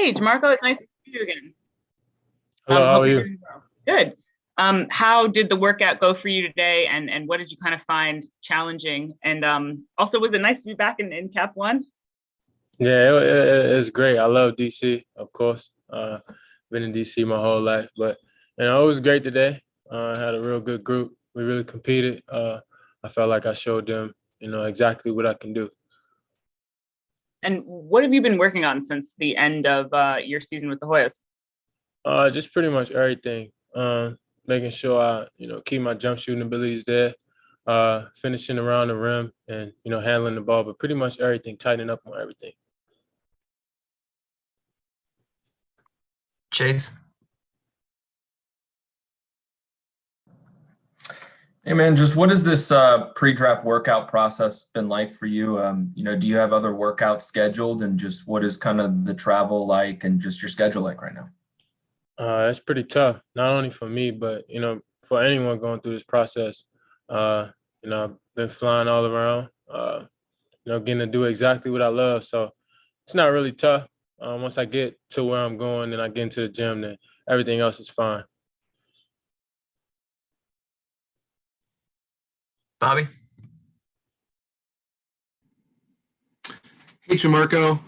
Hey, Jamorko, it's nice to see you again. Hello, how Hope are you're you? doing well. Good. How did the workout go for you today, and what did you kind of find challenging? And also, was it nice to be back in Cap One? Yeah, it's great. I love DC, of course. Been in DC my whole life, but it was great today. I had a real good group. We really competed. I felt like I showed them, exactly what I can do. And what have you been working on since the end of your season with the Hoyas? Just pretty much everything. Making sure I, keep my jump shooting abilities there. Finishing around the rim and handling the ball, but pretty much everything, tightening up on everything. Chase. Hey man, just what has this pre-draft workout process been like for you? Do you have other workouts scheduled, and just what is kind of the travel like, and just your schedule like right now? It's pretty tough, not only for me, but for anyone going through this process. Uh, I've been flying all around. Getting to do exactly what I love. So it's not really tough. Once I get to where I'm going and I get into the gym, then everything else is fine. Bobby? Hey, Jamorko.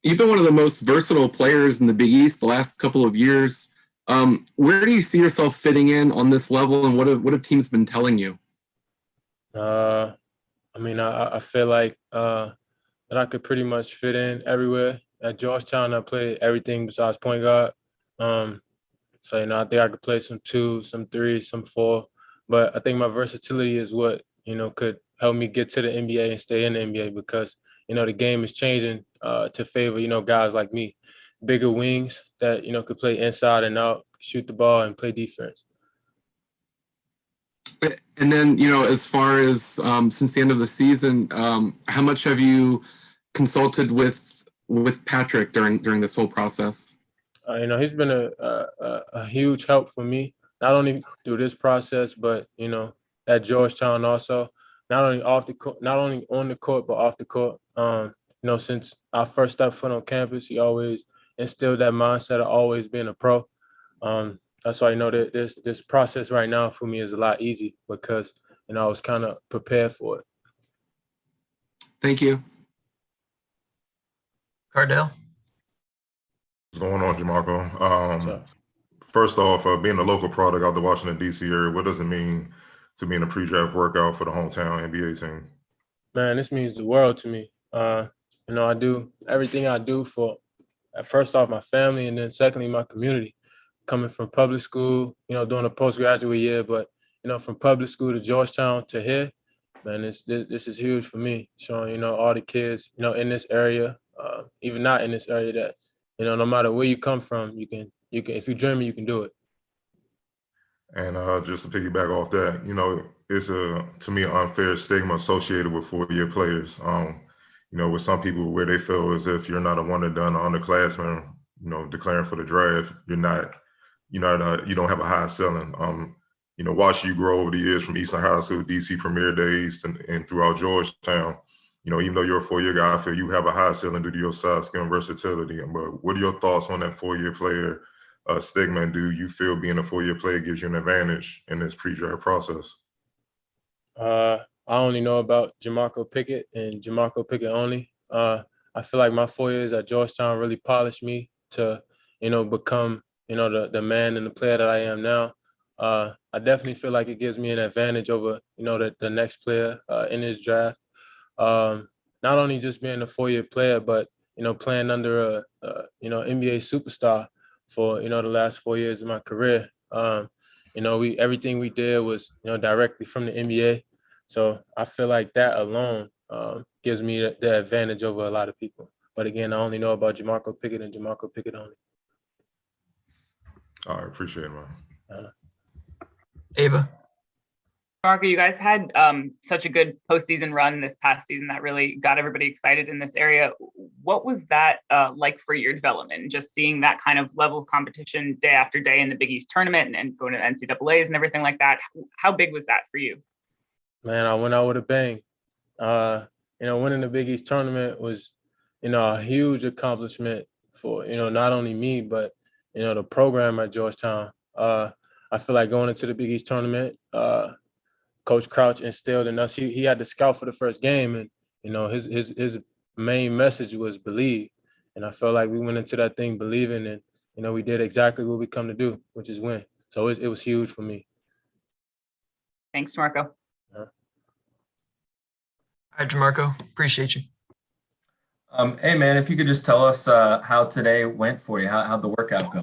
You've been one of the most versatile players in the Big East the last couple of years. Where do you see yourself fitting in on this level, and what have teams been telling you? Uh, I feel like that I could pretty much fit in everywhere. At Georgetown, I played everything besides point guard. Um, So, I think I could play some two, some three, some four. But I think my versatility is what, could help me get to the NBA and stay in the NBA because, the game is changing to favor, guys like me, bigger wings that, could play inside and out, shoot the ball and play defense. And then, as far as since the end of the season, how much have you consulted with Patrick during this whole process? He's been a huge help for me, not only through this process, but at Georgetown also, not only off the court, not only on the court, but off the court. Since I first stepped foot on campus, he always instilled that mindset of always being a pro. That's why that this process right now for me is a lot easy because I was kind of prepared for it. Thank you. Cardell? What's going on, Jamorko? So. First off, being a local product out the Washington, D.C. area, what does it mean to be in a pre-draft workout for the hometown NBA team? Man, this means the world to me. I do everything I do for, first off, my family, and then secondly, my community. Coming from public school, doing a postgraduate year, but from public school to Georgetown to here, man, this is huge for me. Showing all the kids in this area, even not in this area, that no matter where you come from, you can if you dream it, you can do it. And just to piggyback off that, it's to me an unfair stigma associated with four-year players. With some people where they feel as if you're not a one and done underclassman, declaring for the draft, you don't have a high ceiling. Watch you grow over the years from Eastern High School, DC Premier days, and throughout Georgetown. Even though you're a four-year guy, I feel you have a high ceiling due to your size, skill, and versatility. But what are your thoughts on that four-year player stigma? And do you feel being a four-year player gives you an advantage in this pre-draft process? I only know about Jamorko Pickett and Jamorko Pickett only. I feel like my 4 years at Georgetown really polished me to, become, the man and the player that I am now. I definitely feel like it gives me an advantage over, the next player in this draft. Not only just being a 4-year player, but, playing under NBA superstar for, the last 4 years of my career. Everything we did was, directly from the NBA. So I feel like that alone gives me the advantage over a lot of people. But again, I only know about Jamorko Pickett and Jamorko Pickett only. All right, appreciate it, man. Ava? Marco, you guys had such a good postseason run this past season that really got everybody excited in this area. What was that like for your development? Just seeing that kind of level of competition day after day in the Big East tournament and going to NCAAs and everything like that. How big was that for you? Man, I went out with a bang. Winning the Big East tournament was, a huge accomplishment not only me, but, the program at Georgetown. I feel like going into the Big East tournament, Coach Crouch instilled in us. He had to scout for the first game, and his main message was believe. And I felt like we went into that thing believing, and we did exactly what we come to do, which is win. So it was huge for me. Thanks, Marco. All right, Jamorko, appreciate you. Hey man, if you could just tell us how today went for you, how'd the workout go?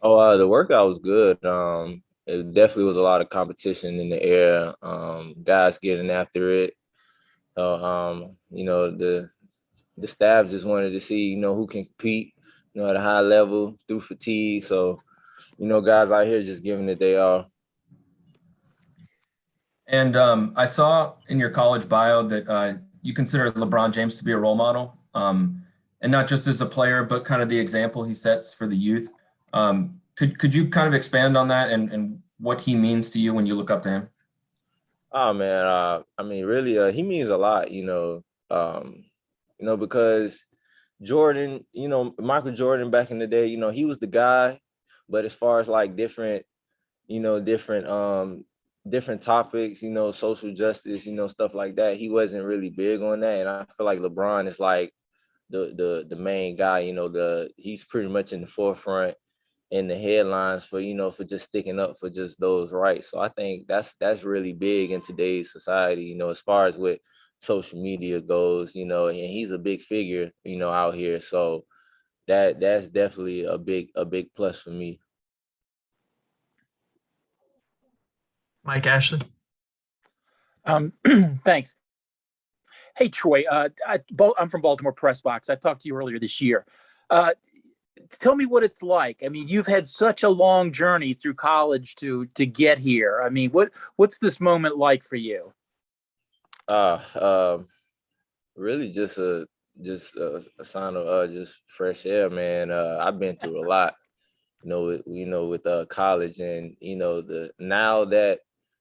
Oh, the workout was good. It definitely was a lot of competition in the air. Guys getting after it. So, the staff just wanted to see, who can compete, at a high level through fatigue. So, guys out here just giving it they are. And I saw in your college bio that you consider LeBron James to be a role model, and not just as a player, but kind of the example he sets for the youth. Could you kind of expand on that and what he means to you when you look up to him? Oh man, really, he means a lot, because Jordan, Michael Jordan back in the day, he was the guy, but as far as like different topics, social justice, stuff like that, he wasn't really big on that. And I feel like LeBron is like the main guy, he's pretty much in the forefront in the headlines for for just sticking up for just those rights. So I think that's really big in today's society, as far as what social media goes, and he's a big figure, out here. So that's definitely a big plus for me. Mike Ashley. Thanks. Hey, Troy, I'm from Baltimore Press Box. I talked to you earlier this year. Tell me what it's like. I mean, you've had such a long journey through college to get here. I mean, what's this moment like for you? Really just a sign of just fresh air, man. I've been through a lot, with college, and now that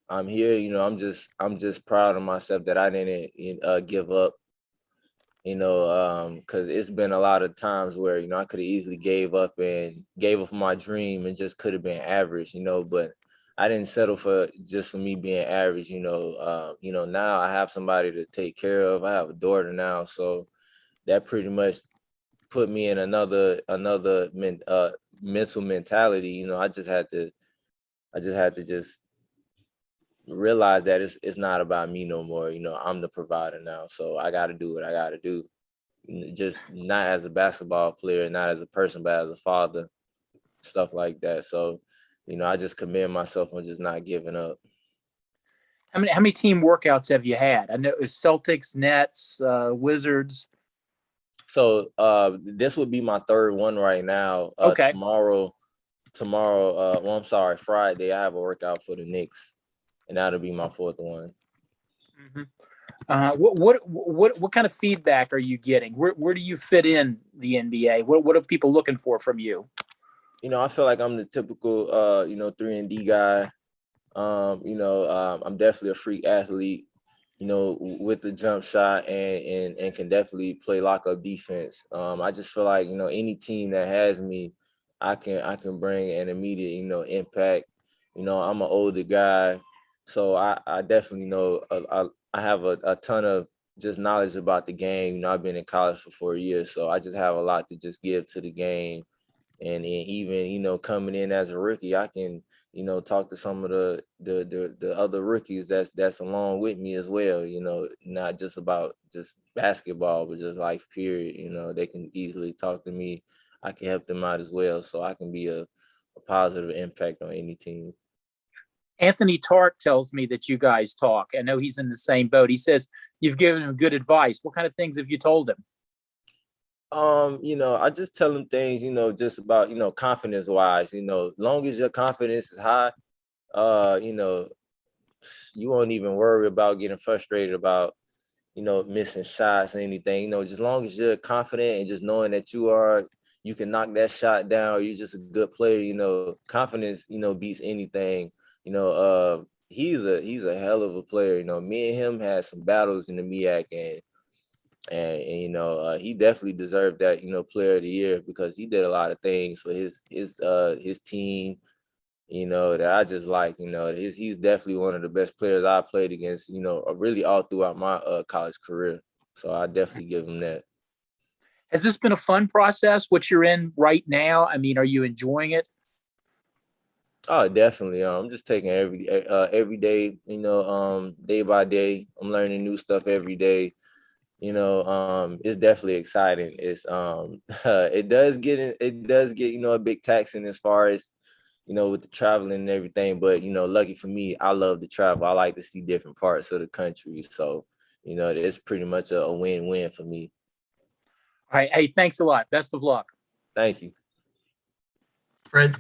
I'm here, I'm just proud of myself that I didn't give up. Because it's been a lot of times where, I could have easily gave up my dream and just could have been average, but I didn't settle for me being average, now I have somebody to take care of. I have a daughter now. So that pretty much put me in another mental mentality. I just had to just realize that it's not about me no more. I'm the provider now, so I got to do what I got to do. Just not as a basketball player, not as a person, but as a father, stuff like that. So, I just commend myself on just not giving up. How many team workouts have you had? I know it was Celtics, Nets, Wizards. So this would be my third one right now. Okay. Friday, I have a workout for the Knicks, and that'll be my fourth one. Mm-hmm. What kind of feedback are you getting? Where do you fit in the NBA? What are people looking for from you? I feel like I'm the typical 3-and-D guy. I'm definitely a freak athlete, with the jump shot and can definitely play lockup defense. I just feel like, any team that has me, I can bring an immediate, impact. I'm an older guy, so I definitely know I have a ton of just knowledge about the game. I've been in college for 4 years, so I just have a lot to just give to the game. And even, coming in as a rookie, I can, talk to some of the other rookies that's along with me as well, not just about just basketball, but just life period. They can easily talk to me. I can help them out as well. So I can be a positive impact on any team. Anthony Tart tells me that you guys talk. I know he's in the same boat. He says you've given him good advice. What kind of things have you told him? I just tell them things, just about, confidence wise, long as your confidence is high, you won't even worry about getting frustrated about, missing shots or anything, just long as you're confident and just knowing that you can knock that shot down, or you're just a good player, confidence, beats anything. He's a hell of a player. Me and him had some battles in the MEAC, and He definitely deserved that, player of the year, because he did a lot of things for his team, that I just like. He's definitely one of the best players I played against, really all throughout my college career. So I definitely give him that. Has this been a fun process, what you're in right now? I mean, are you enjoying it? Oh, definitely. I'm just taking every day, day by day. I'm learning new stuff every day. It's definitely exciting. It's it does get a big taxing as far as, with the traveling and everything. But, lucky for me, I love to travel. I like to see different parts of the country. So, it's pretty much a win-win for me. All right. Hey, thanks a lot. Best of luck. Thank you. Fred.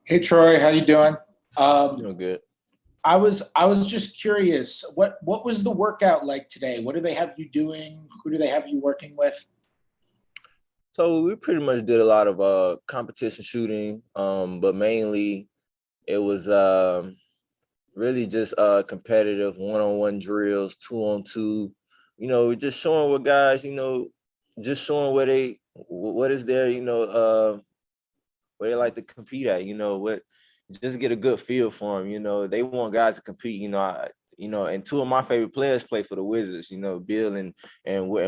Hey Troy, how you doing? Doing good. I was just curious, what was the workout like today? What do they have you doing? Who do they have you working with? So we pretty much did a lot of competition shooting, but mainly it was really just competitive one-on-one drills, 2-on-2. Just showing what guys, just showing what is there, where they like to compete at. Just get a good feel for them. They want guys to compete. And two of my favorite players play for the Wizards. Bill and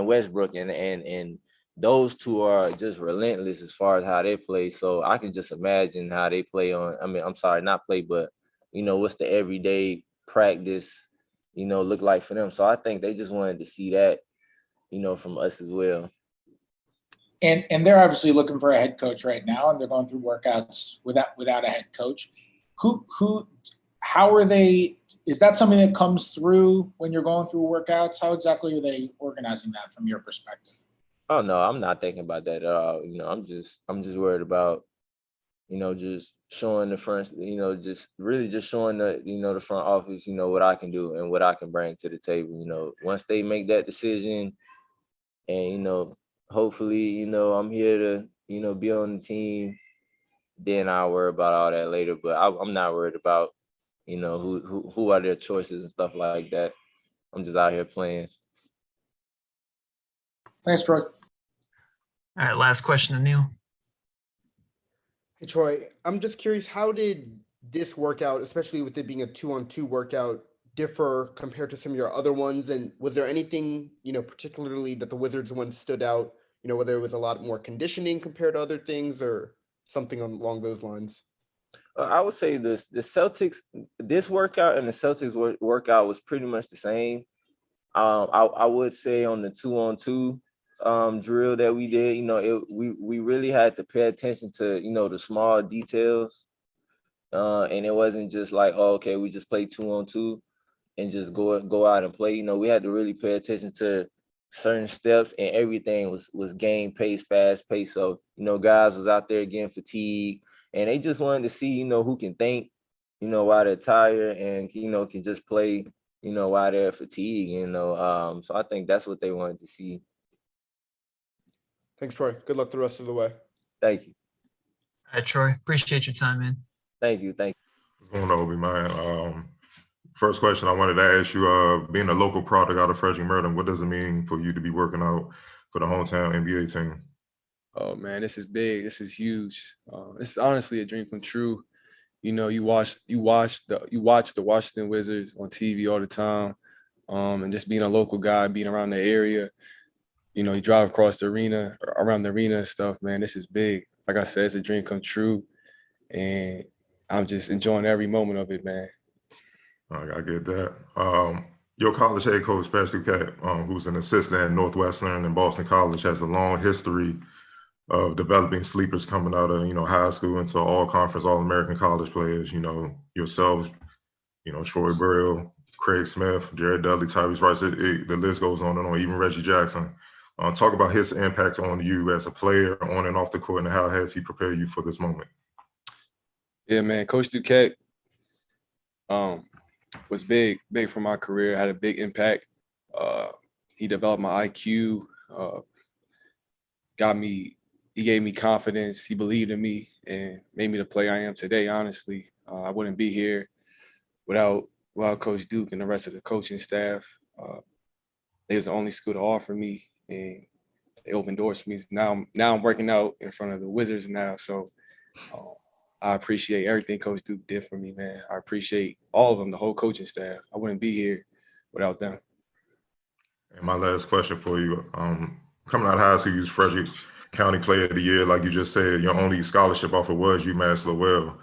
Westbrook, and those two are just relentless as far as how they play. So I can just imagine how they play on. I mean, I'm sorry, not play, but what's the everyday practice, look like for them. So I think they just wanted to see that, from us as well. And they're obviously looking for a head coach right now, and they're going through workouts without a head coach. How are they? Is that something that comes through when you're going through workouts? How exactly are they organizing that from your perspective? Oh no, I'm not thinking about that at all. I'm just worried about, just showing the front, just really just showing the front office, what I can do and what I can bring to the table. Once they make that decision, and hopefully, I'm here to, be on the team, then I'll worry about all that later. But I'm not worried about, who are their choices and stuff like that. I'm just out here playing. Thanks, Troy. All right, last question to Neil. Hey, Troy, I'm just curious, how did this workout, especially with it being a 2-on-2 workout, differ compared to some of your other ones? And was there anything, particularly that the Wizards one stood out, whether it was a lot more conditioning compared to other things or something along those lines? I would say the Celtics, this workout and the Celtics workout was pretty much the same. I would say on the 2-on-2 drill that we did, we really had to pay attention to, the small details. And it wasn't just like, oh, okay, we just play 2-on-2 and just go out and play. We had to really pay attention to certain steps, and everything was game pace, fast pace. So, guys was out there getting fatigued, and they just wanted to see, who can think, while they're tired, and, can just play, while they're fatigued, so I think that's what they wanted to see. Thanks, Troy. Good luck the rest of the way. Thank you. All right, Troy. Appreciate your time, man. Thank you. What's going on, Obi, man? First question I wanted to ask you, being a local product out of Frederick, Maryland, what does it mean for you to be working out for the hometown NBA team? Oh man, this is big. This is huge. This is honestly a dream come true. You watch the Washington Wizards on TV all the time, and just being a local guy, being around the area. You drive across the arena, around the arena and stuff. Man, this is big. Like I said, it's a dream come true, and I'm just enjoying every moment of it, man. I get that. Your college head coach, Baxter Jr., who's an assistant at Northwestern and Boston College, has a long history of developing sleepers coming out of, high school into all-conference, all-American college players. Yourself, Troy Burrell, Craig Smith, Jared Dudley, Tyrese Rice. The list goes on and on. Even Reggie Jackson. Talk about his impact on you as a player, on and off the court, and how has he prepared you for this moment? Yeah, man, Coach Duquette was big for my career. Had a big impact. He developed my IQ. He gave me confidence. He believed in me and made me the player I am today. Honestly, I wouldn't be here without without Coach Duke and the rest of the coaching staff. They was the only school to offer me, and they opened doors for me. Now I'm working out in front of the Wizards now, so I appreciate everything Coach Duke did for me, man. I appreciate all of them, the whole coaching staff. I wouldn't be here without them. And my last question for you, coming out of high school, you was Frederick County Player of the Year, like you just said. Your only scholarship offer was UMass Lowell.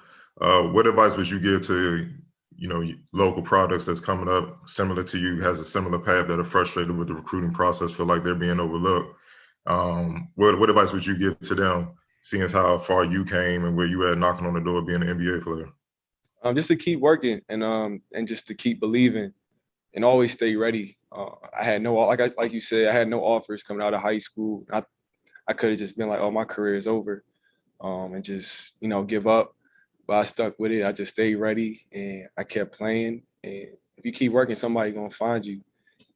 What advice would you give to, local products that's coming up similar to you, has a similar path, that are frustrated with the recruiting process, feel like they're being overlooked? What advice would you give to them, seeing as how far you came and where you at knocking on the door being an NBA player? Just to keep working and just to keep believing and always stay ready. I had no, like you said, I had no offers coming out of high school. I could have just been like, oh, my career is over, and just, give up. But I stuck with it. I just stayed ready and I kept playing. And if you keep working, somebody's gonna find you.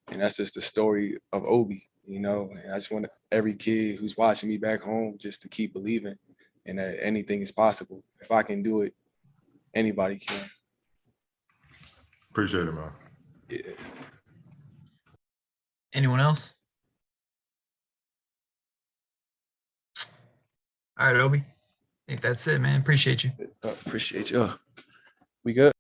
And that's just the story of Obi, And I just want every kid who's watching me back home just to keep believing and that anything is possible. If I can do it, anybody can. Appreciate it, man. Yeah. Anyone else? All right, Obi. I think that's it, man. Appreciate you. Appreciate you. We good?